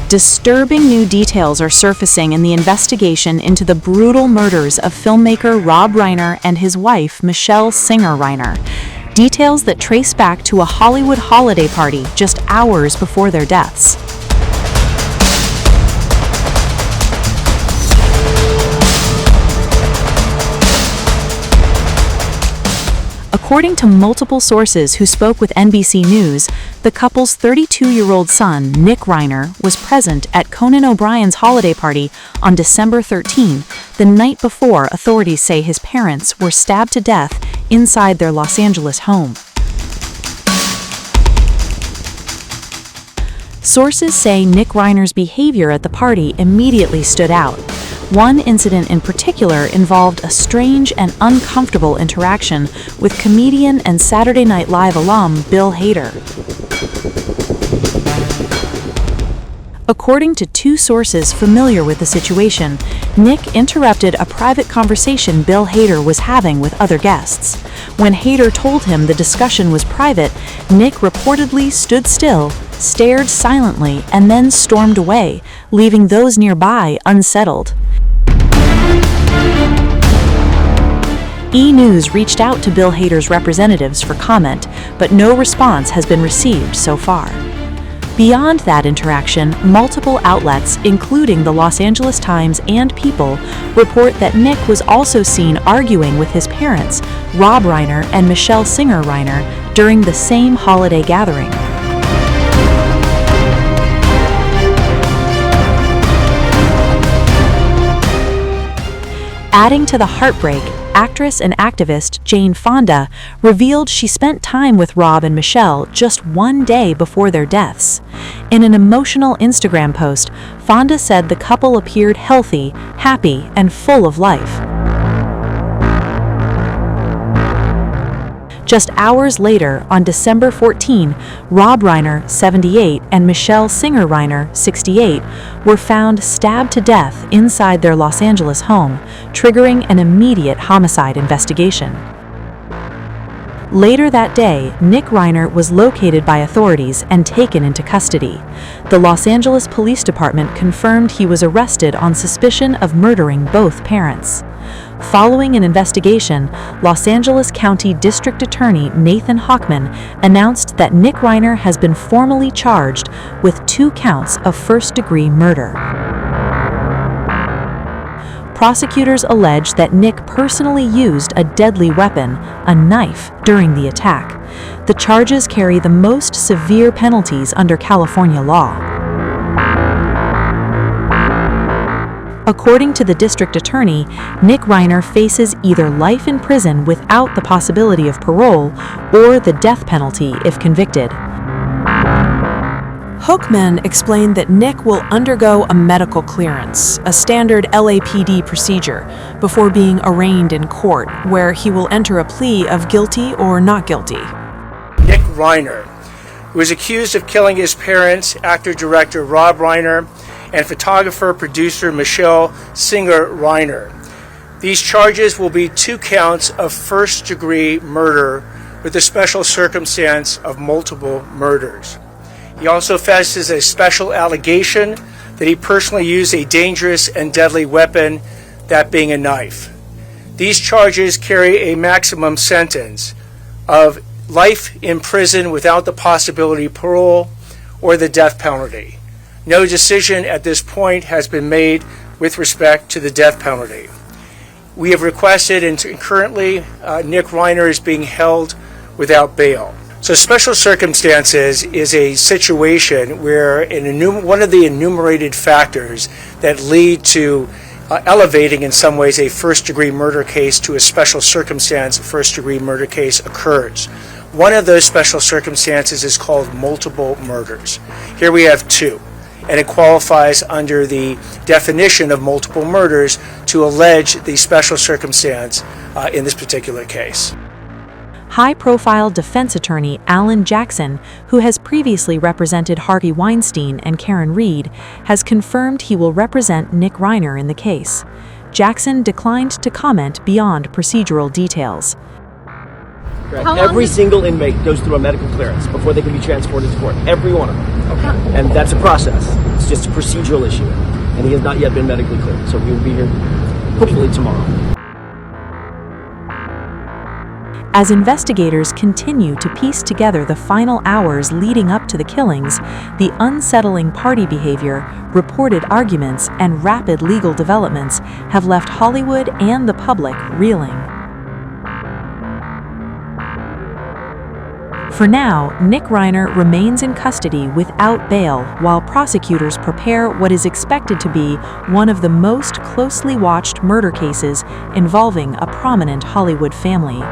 Disturbing new details are surfacing in the investigation into the brutal murders of filmmaker Rob Reiner and his wife, Michele Singer Reiner. Details that trace back to a Hollywood holiday party just hours before their deaths. According to multiple sources who spoke with NBC News, the couple's 32-year-old son, Nick Reiner, was present at Conan O'Brien's holiday party on December 13, the night before authorities say his parents were stabbed to death inside their Los Angeles home. Sources say Nick Reiner's behavior at the party immediately stood out. One incident in particular involved a strange and uncomfortable interaction with comedian and Saturday Night Live alum Bill Hader. According to two sources familiar with the situation, Nick interrupted a private conversation Bill Hader was having with other guests. When Hader told him the discussion was private, Nick reportedly stood still, stared silently, and then stormed away, leaving those nearby unsettled. E! News reached out to Bill Hader's representatives for comment, but no response has been received so far. Beyond that interaction, multiple outlets, including the Los Angeles Times and People, report that Nick was also seen arguing with his parents, Rob Reiner and Michele Singer Reiner, during the same holiday gathering. Adding to the heartbreak, actress and activist Jane Fonda revealed she spent time with Rob and Michele just one day before their deaths. In an emotional Instagram post, Fonda said the couple appeared healthy, happy, and full of life. Just hours later, on December 14, Rob Reiner, 78, and Michele Singer Reiner, 68, were found stabbed to death inside their Los Angeles home, triggering an immediate homicide investigation. Later that day, Nick Reiner was located by authorities and taken into custody. The Los Angeles Police Department confirmed he was arrested on suspicion of murdering both parents. Following an investigation, Los Angeles County District Attorney Nathan Hochman announced that Nick Reiner has been formally charged with 2 counts of first-degree murder. Prosecutors allege that Nick personally used a deadly weapon, a knife, during the attack. The charges carry the most severe penalties under California law. According to the district attorney, Nick Reiner faces either life in prison without the possibility of parole or the death penalty if convicted. Hochman explained that Nick will undergo a medical clearance, a standard LAPD procedure, before being arraigned in court, where he will enter a plea of guilty or not guilty. Nick Reiner, who is accused of killing his parents, actor-director Rob Reiner, and photographer-producer Michele Singer Reiner. These charges will be 2 counts of first-degree murder with the special circumstance of multiple murders. He also faces a special allegation that he personally used a dangerous and deadly weapon, that being a knife. These charges carry a maximum sentence of life in prison without the possibility of parole or the death penalty. No decision at this point has been made with respect to the death penalty. We have requested, and currently Nick Reiner is being held without bail. So special circumstances is a situation where one of the enumerated factors that lead to elevating in some ways a first-degree murder case to a special circumstance first-degree murder case occurs. One of those special circumstances is called multiple murders. Here we have 2. And it qualifies under the definition of multiple murders to allege the special circumstance in this particular case. High-profile defense attorney Alan Jackson, who has previously represented Harvey Weinstein and Karen Reed, has confirmed he will represent Nick Reiner in the case. Jackson declined to comment beyond procedural details. Every single inmate goes through a medical clearance before they can be transported to court. Every one of them. And that's a process. It's just a procedural issue. And he has not yet been medically cleared. So he will be here hopefully tomorrow. As investigators continue to piece together the final hours leading up to the killings, the unsettling party behavior, reported arguments, and rapid legal developments have left Hollywood and the public reeling. For now, Nick Reiner remains in custody without bail while prosecutors prepare what is expected to be one of the most closely watched murder cases involving a prominent Hollywood family.